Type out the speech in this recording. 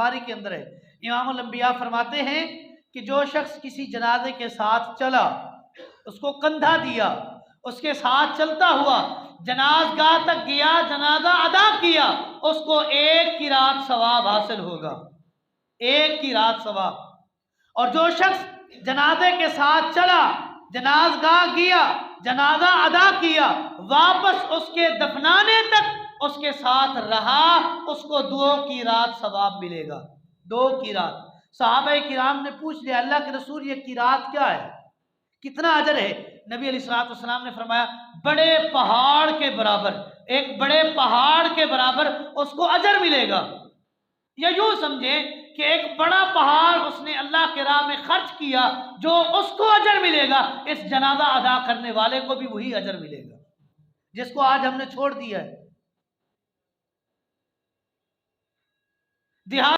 बुखारी के अंदर है। इमामुल अंबिया फरमाते हैं कि जो शख्स किसी जनाजे के साथ चला, उसको कंधा दिया, उसके साथ चलता हुआ जनाजगाह तक गया, जनाजा अदा किया, उसको एक की रात सवाब हासिल होगा, एक की रात सवाब। और जो शख्स जनाजे के साथ चला, जनाजगाह गया, जनाजा अदा किया, वापस उसके दफनाने तक उसके साथ रहा, उसको 2 की रात सवाब मिलेगा, 2 की रात। सहाबा किराम ने पूछ लिया, अल्लाह के रसूल ये की रात क्या है, कितना अजर है? नबी अलैहिस्सलाम ने फरमाया, बड़े पहाड़ के बराबर, एक बड़े पहाड़ के बराबर उसको अजर मिलेगा। या यूं समझे कि एक बड़ा पहाड़ उसने अल्लाह के राह में खर्च किया, जो उसको अजर मिलेगा, इस जनाजा अदा करने वाले को भी वही अजर मिलेगा जिसको आज हमने छोड़ दिया है।